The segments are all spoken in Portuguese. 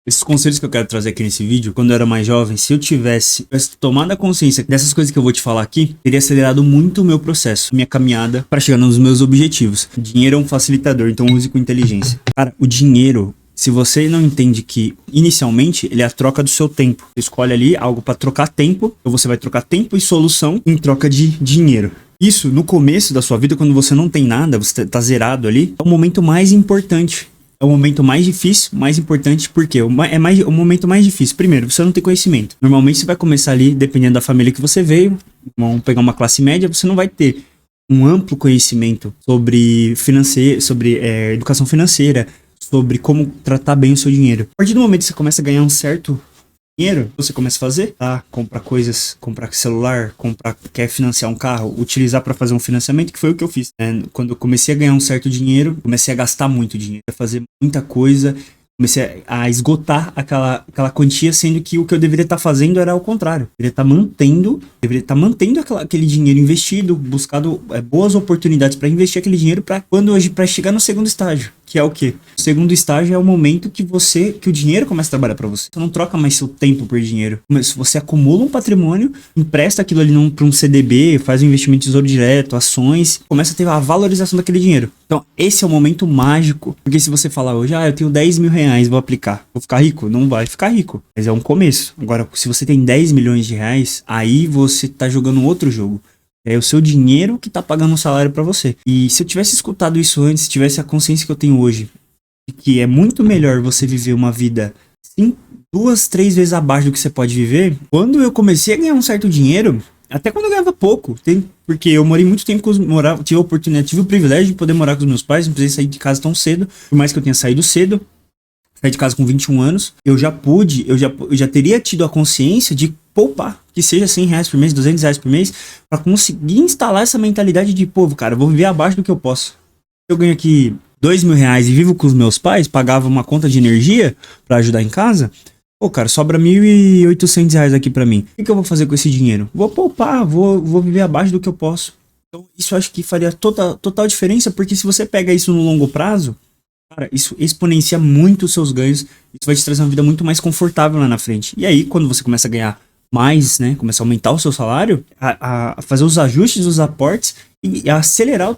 Esses conselhos que eu quero trazer aqui nesse vídeo, quando eu era mais jovem, se eu tivesse tomado a consciência dessas coisas que eu vou te falar aqui, teria acelerado muito o meu processo, minha caminhada para chegar nos meus objetivos. O dinheiro é um facilitador, então use com inteligência. Cara, o dinheiro, se você não entende que, inicialmente, ele é a troca do seu tempo. Você escolhe ali algo para trocar tempo, ou você vai trocar tempo e solução em troca de dinheiro. Isso, no começo da sua vida, quando você não tem nada, você tá zerado ali, é o momento mais importante. É o momento mais difícil, mais importante, porque é o momento mais difícil. Primeiro, você não tem conhecimento. Normalmente você vai começar ali, dependendo da família que você veio, vamos pegar uma classe média, você não vai ter um amplo conhecimento sobre educação financeira, sobre como tratar bem o seu dinheiro. A partir do momento que você começa a ganhar um certo dinheiro, você começa a fazer, tá? Comprar coisas, comprar celular, quer financiar um carro, utilizar para fazer um financiamento, que foi o que eu fiz, né? Quando eu comecei a ganhar um certo dinheiro, comecei a gastar muito dinheiro, a fazer muita coisa, comecei a esgotar aquela quantia, sendo que o que eu deveria estar fazendo era o contrário. Deveria estar mantendo aquele dinheiro investido, buscando boas oportunidades para investir aquele dinheiro para chegar no segundo estágio, que é o quê? O segundo estágio é o momento que o dinheiro começa a trabalhar para você. Você não troca mais seu tempo por dinheiro. Mas você acumula um patrimônio, empresta aquilo ali para um CDB, faz um investimento em tesouro direto, ações, começa a ter a valorização daquele dinheiro. Então, esse é o momento mágico. Porque se você falar hoje, eu tenho 10 mil reais, vou aplicar, vou ficar rico? Não vai ficar rico. Mas é um começo. Agora, se você tem 10 milhões de reais, aí você tá jogando outro jogo. É o seu dinheiro que tá pagando um salário pra você. E se eu tivesse escutado isso antes, se tivesse a consciência que eu tenho hoje, de que é muito melhor você viver uma vida, sim, 2, 3 vezes abaixo do que você pode viver, quando eu comecei a ganhar um certo dinheiro, até quando eu ganhava pouco, porque eu morei muito tempo tive a oportunidade, tive o privilégio de poder morar com os meus pais, não precisei sair de casa tão cedo, por mais que eu tenha saído cedo, saí de casa com 21 anos, eu já teria tido a consciência de poupar, que seja 100 reais por mês, 200 reais por mês, pra conseguir instalar essa mentalidade de, cara, vou viver abaixo do que eu posso. Eu ganho aqui 2 mil reais e vivo com os meus pais, pagava uma conta de energia pra ajudar em casa, cara, sobra 1.800 reais aqui pra mim. O que eu vou fazer com esse dinheiro? Vou poupar, vou viver abaixo do que eu posso. Então, isso eu acho que faria total diferença, porque se você pega isso no longo prazo, cara, isso exponencia muito os seus ganhos. Isso vai te trazer uma vida muito mais confortável lá na frente. E aí, quando você começa a ganhar mais, né? Começa a aumentar o seu salário, a fazer os ajustes, os aportes e a acelerar a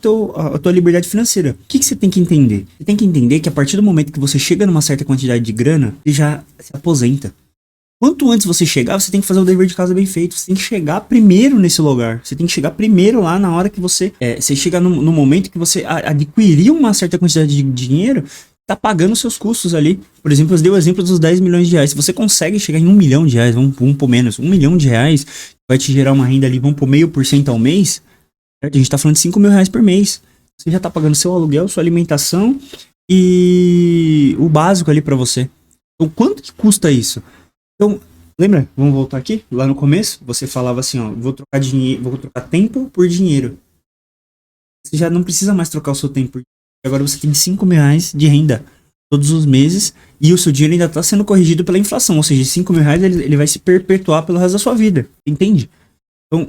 tua liberdade financeira. O que você tem que entender? Você tem que entender que a partir do momento que você chega numa certa quantidade de grana, você já se aposenta. Quanto antes você chegar, você tem que fazer o dever de casa bem feito. Você tem que chegar primeiro nesse lugar. Você tem que chegar primeiro lá na hora que você chega no momento que você adquiriu uma certa quantidade de dinheiro, tá pagando os seus custos ali. Por exemplo, eu dei o exemplo dos 10 milhões de reais. Se você consegue chegar em 1 milhão de reais, vamos por menos, 1 milhão de reais, vai te gerar uma renda ali, vamos por 0,5% ao mês, certo? A gente tá falando de 5 mil reais por mês. Você já tá pagando seu aluguel, sua alimentação e o básico ali pra você. Então, quanto que custa isso? Então, lembra? Vamos voltar aqui? Lá no começo, você falava assim, vou trocar tempo por dinheiro. Você já não precisa mais trocar o seu tempo por dinheiro. Agora você tem 5 mil reais de renda todos os meses e o seu dinheiro ainda está sendo corrigido pela inflação. Ou seja, 5 mil reais ele vai se perpetuar pelo resto da sua vida. Entende? Então,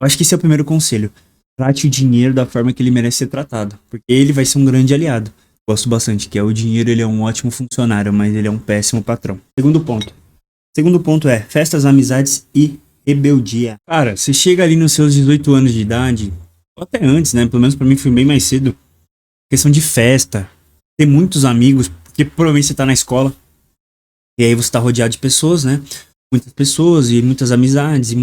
eu acho que esse é o primeiro conselho. Trate o dinheiro da forma que ele merece ser tratado. Porque ele vai ser um grande aliado. Gosto bastante, que o dinheiro ele é um ótimo funcionário, mas ele é um péssimo patrão. Segundo ponto é festas, amizades e rebeldia. Cara, você chega ali nos seus 18 anos de idade, ou até antes, né? Pelo menos pra mim foi bem mais cedo. Questão de festa, ter muitos amigos, porque provavelmente você tá na escola, e aí você tá rodeado de pessoas, né? Muitas pessoas e muitas amizades,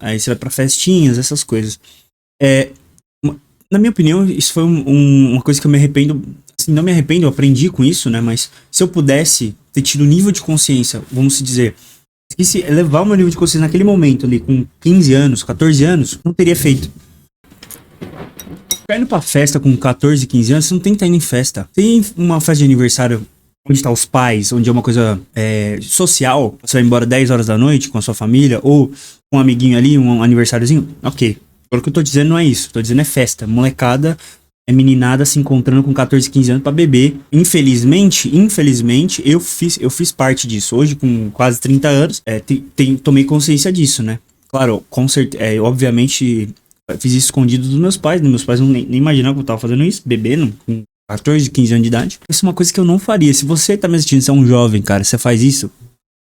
aí você vai pra festinhas, essas coisas. Na minha opinião, isso foi uma coisa que eu me arrependo, assim, não me arrependo, eu aprendi com isso, né? Mas se eu pudesse ter tido o nível de consciência, vamos dizer, se elevar o meu nível de consciência naquele momento ali, com 15 anos, 14 anos, não teria feito. Indo pra festa com 14, 15 anos, você não tem que estar indo em festa. Tem uma festa de aniversário onde tá os pais, onde é uma coisa social, você vai embora 10 horas da noite com a sua família, ou com um amiguinho ali, um aniversáriozinho, ok. Agora o que eu tô dizendo não é isso, tô dizendo é festa. Molecada, meninada se encontrando com 14, 15 anos pra beber. Infelizmente, eu fiz parte disso. Hoje, com quase 30 anos, tomei consciência disso, né? Claro, obviamente... fiz isso escondido dos meus pais, né? Meus pais nem imaginavam que eu tava fazendo isso, bebendo com 14, 15 anos de idade. Isso é uma coisa que eu não faria. Se você tá me assistindo, você é um jovem, cara, você faz isso,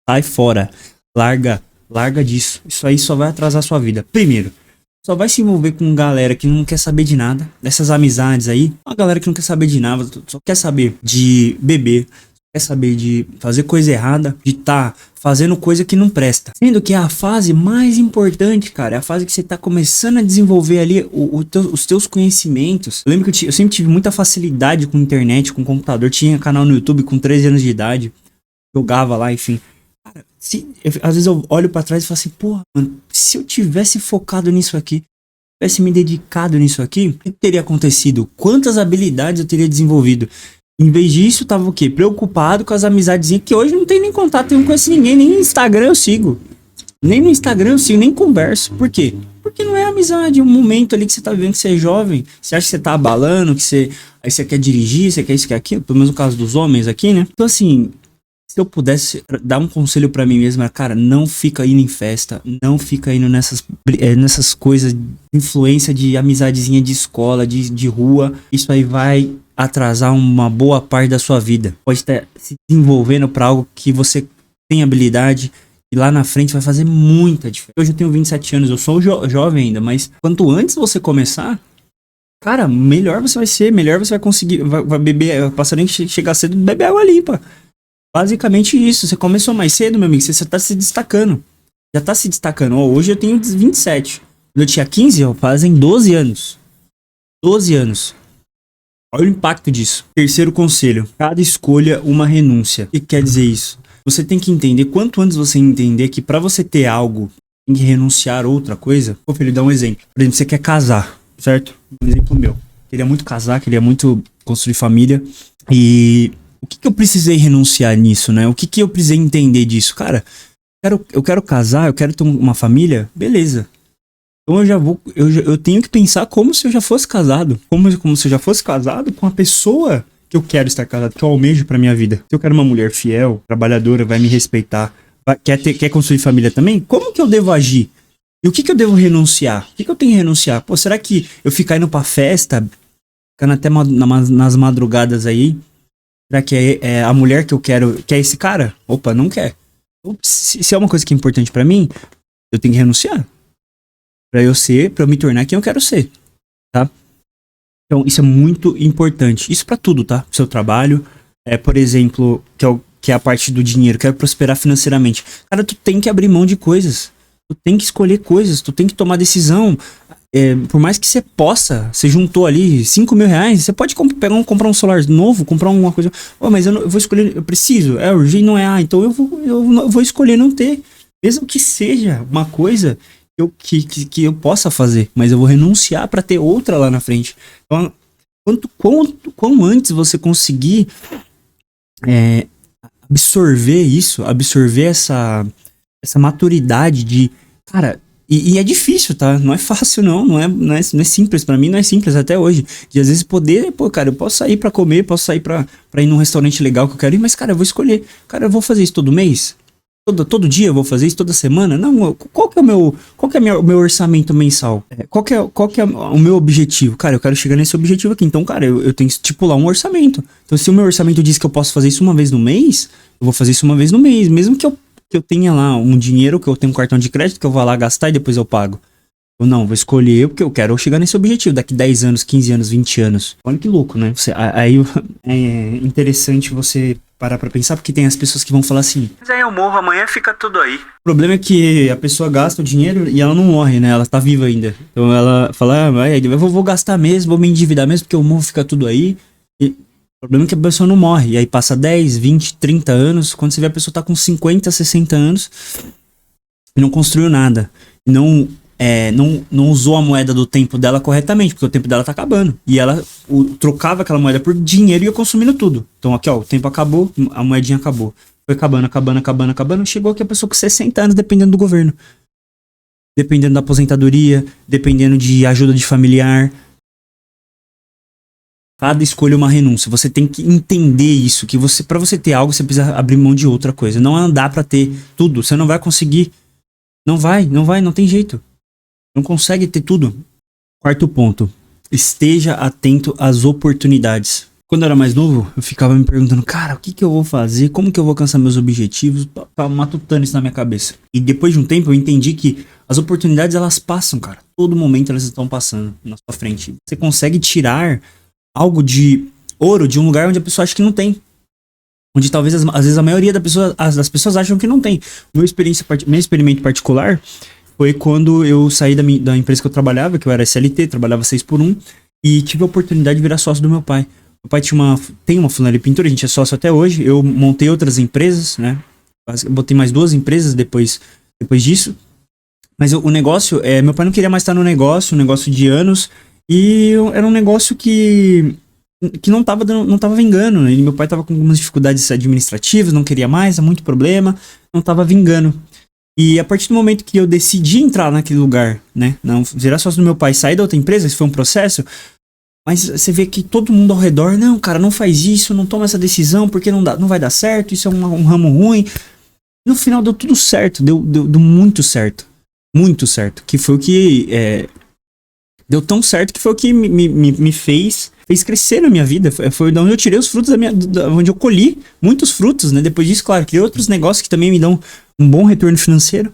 sai fora. Larga disso. Isso aí só vai atrasar a sua vida. Primeiro, só vai se envolver com galera que não quer saber de nada. Dessas amizades aí, uma galera que não quer saber de nada, só quer saber de beber, quer saber de fazer coisa errada, de tá fazendo coisa que não presta. Sendo que é a fase mais importante, cara, é a fase que você tá começando a desenvolver ali os teus conhecimentos. Eu lembro que eu sempre tive muita facilidade com internet, com computador, tinha canal no YouTube com 13 anos de idade, jogava lá, enfim. Cara, às vezes eu olho pra trás e falo assim, porra, mano, se eu tivesse focado nisso aqui, tivesse me dedicado nisso aqui, o que teria acontecido? Quantas habilidades eu teria desenvolvido? Em vez disso, eu tava o quê? Preocupado com as amizadezinhas, que hoje não tem nem contato, eu não conheço ninguém, nem no Instagram eu sigo. Nem no Instagram eu sigo, nem converso. Por quê? Porque não é amizade, é um momento ali que você tá vivendo, que você é jovem, você acha que você tá abalando, aí você quer dirigir, você quer isso, quer aquilo, pelo menos no caso dos homens aqui, né? Então assim, se eu pudesse dar um conselho pra mim mesmo, era, cara, não fica indo em festa, não fica indo nessas coisas, influência de amizadezinha de escola, de rua, isso aí vai atrasar uma boa parte da sua vida. Pode estar se desenvolvendo pra algo que você tem habilidade e lá na frente vai fazer muita diferença. Hoje eu tenho 27 anos, eu sou jovem ainda, mas quanto antes você começar, cara, melhor você vai ser, melhor você vai conseguir, vai beber, o passarinho chegar cedo, beber água limpa. Basicamente isso, você começou mais cedo, meu amigo, você tá se destacando. Já tá se destacando. Hoje eu tenho 27. Quando eu tinha 15, fazem 12 anos. 12 anos. Olha o impacto disso. Terceiro conselho. Cada escolha, uma renúncia. O que quer dizer isso? Você tem que entender, quanto antes você entender que pra você ter algo, tem que renunciar a outra coisa. Pô, filho, dá um exemplo. Por exemplo, você quer casar, certo? Um exemplo meu. Queria muito casar, queria muito construir família. E o que eu precisei renunciar nisso, né? O que eu precisei entender disso? Cara, eu quero casar, eu quero ter uma família, beleza. Então eu tenho que pensar como se eu já fosse casado. Como se eu já fosse casado com a pessoa que eu quero estar casado, que eu almejo pra minha vida. Se eu quero uma mulher fiel, trabalhadora, vai me respeitar, quer construir família também, como que eu devo agir? E o que eu devo renunciar? O que eu tenho que renunciar? Pô, será que eu ficar indo pra festa, ficando até nas madrugadas aí, será que é a mulher que eu quero, quer esse cara? Opa, não quer. Se é uma coisa que é importante pra mim, eu tenho que renunciar. Pra eu me tornar quem eu quero ser, tá? Então, isso é muito importante. Isso pra tudo, tá? Pro seu trabalho, por exemplo, que é a parte do dinheiro, quero prosperar financeiramente. Cara, tu tem que abrir mão de coisas. Tu tem que escolher coisas, tu tem que tomar decisão. Por mais que você possa, você juntou ali 5 mil reais, você pode comprar um celular novo, comprar alguma coisa. Oh, mas eu vou escolher, eu preciso, urgente, não é, então eu vou escolher não ter. Mesmo que seja uma coisa que eu possa fazer, mas eu vou renunciar para ter outra lá na frente. Então, quanto antes você conseguir absorver isso, absorver essa maturidade de, cara, e é difícil, tá? Não é fácil, não é simples. Pra mim não é simples até hoje. De às vezes poder, pô, cara, eu posso sair pra comer, posso sair pra ir num restaurante legal que eu quero ir, mas, cara, eu vou escolher. Cara, eu vou fazer isso todo mês? Todo dia eu vou fazer isso? Toda semana? Não, qual que é o meu orçamento mensal? Qual que é o meu objetivo? Cara, eu quero chegar nesse objetivo aqui. Então, cara, eu tenho que estipular um orçamento. Então, se o meu orçamento diz que eu posso fazer isso uma vez no mês, eu vou fazer isso uma vez no mês. Mesmo que eu tenha lá um dinheiro, que eu tenho um cartão de crédito, que eu vou lá gastar e depois eu pago. Eu não, vou escolher porque eu quero chegar nesse objetivo daqui 10 anos, 15 anos, 20 anos. Olha que louco, né? Aí é interessante você parar pra pensar, porque tem as pessoas que vão falar assim, mas aí eu morro, amanhã fica tudo aí. O problema é que a pessoa gasta o dinheiro e ela não morre, né? Ela tá viva ainda. Então ela fala, eu vou gastar mesmo, vou me endividar mesmo, porque eu morro, fica tudo aí. E o problema é que a pessoa não morre. E aí passa 10, 20, 30 anos, quando você vê a pessoa tá com 50, 60 anos e não construiu nada. Não usou a moeda do tempo dela corretamente, porque o tempo dela tá acabando. E ela trocava aquela moeda por dinheiro e ia consumindo tudo. Então aqui, ó, o tempo acabou, a moedinha acabou. Foi acabando. Chegou aqui a pessoa com 60 anos, dependendo do governo. Dependendo da aposentadoria, dependendo de ajuda de familiar. Cada escolha é uma renúncia. Você tem que entender isso, que para você ter algo, você precisa abrir mão de outra coisa. Não andar pra ter tudo. Você não vai conseguir. Não tem jeito. Não consegue ter tudo. Quarto ponto. Esteja atento às oportunidades. Quando eu era mais novo, eu ficava me perguntando, cara, o que que eu vou fazer? Como que eu vou alcançar meus objetivos? Tava matutando isso na minha cabeça. E depois de um tempo eu entendi que as oportunidades elas passam, cara. Todo momento elas estão passando na sua frente. Você consegue tirar algo de ouro de um lugar onde a pessoa acha que não tem. Onde talvez às vezes a maioria das pessoas acham que não tem. Meu experimento particular foi quando eu saí da empresa que eu trabalhava, que eu era SLT, trabalhava 6 por 1, e tive a oportunidade de virar sócio do meu pai. Meu pai tem uma funilaria pintura, a gente é sócio até hoje. Eu montei outras empresas, né? Eu botei mais 2 empresas depois disso. Mas o negócio, meu pai não queria mais estar no negócio, um negócio de anos. E era um negócio que não tava vingando. Né? E meu pai tava com algumas dificuldades administrativas, não queria mais, há muito problema, não tava vingando. E a partir do momento que eu decidi entrar naquele lugar, né? Não virar sócio do meu pai, sair da outra empresa, isso foi um processo. Mas você vê que todo mundo ao redor, não, cara, não faz isso, não toma essa decisão, porque não vai dar certo, isso é um ramo ruim. No final deu tudo certo, deu muito certo. Muito certo. Que foi o que. Deu tão certo que foi o que me fez crescer na minha vida. Foi de onde eu tirei os frutos onde eu colhi muitos frutos, né? Depois disso, claro, criei outros negócios que também me dão um bom retorno financeiro,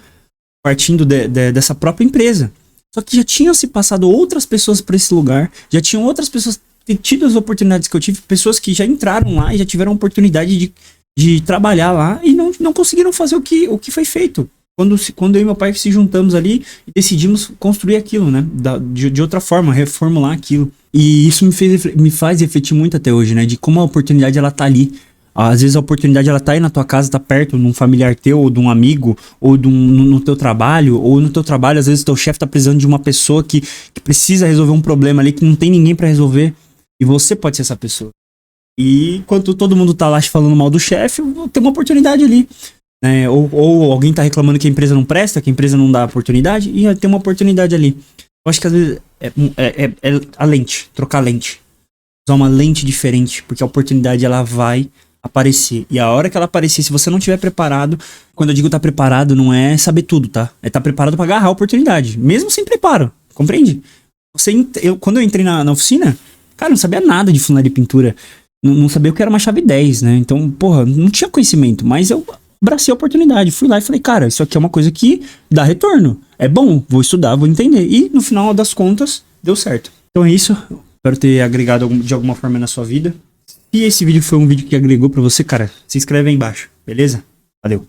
partindo dessa própria empresa. Só que já tinham se passado outras pessoas por esse lugar, já tinham outras pessoas tido as oportunidades que eu tive, pessoas que já entraram lá e já tiveram a oportunidade de trabalhar lá e não conseguiram fazer o que foi feito. Quando eu e meu pai se juntamos ali e decidimos construir aquilo, né? De outra forma, reformular aquilo. E isso me faz refletir muito até hoje, né? De como a oportunidade ela tá ali. Às vezes a oportunidade ela tá aí na tua casa, tá perto, num familiar teu, ou de um amigo, ou no teu trabalho, ou no teu trabalho, às vezes teu chefe tá precisando de uma pessoa que precisa resolver um problema ali, que não tem ninguém pra resolver, e você pode ser essa pessoa. E enquanto todo mundo tá lá falando mal do chefe, tem uma oportunidade ali, né? Ou alguém tá reclamando que a empresa não presta, que a empresa não dá oportunidade, e tem uma oportunidade ali. Eu acho que às vezes é a lente, trocar a lente. Usar uma lente diferente, porque a oportunidade ela vai aparecer. E a hora que ela aparecer, se você não estiver preparado, quando eu digo tá preparado, não é saber tudo, tá? É tá preparado pra agarrar a oportunidade, mesmo sem preparo, compreende? Quando eu entrei na oficina, cara, não sabia nada de funilaria e pintura, não sabia o que era uma chave 10, né? Então, porra, não tinha conhecimento, mas eu abracei a oportunidade, fui lá e falei, cara, isso aqui é uma coisa que dá retorno, é bom, vou estudar, vou entender. E no final das contas, deu certo. Então é isso, espero ter agregado de alguma forma na sua vida. Se esse vídeo foi um vídeo que agregou pra você, cara, se inscreve aí embaixo, beleza? Valeu!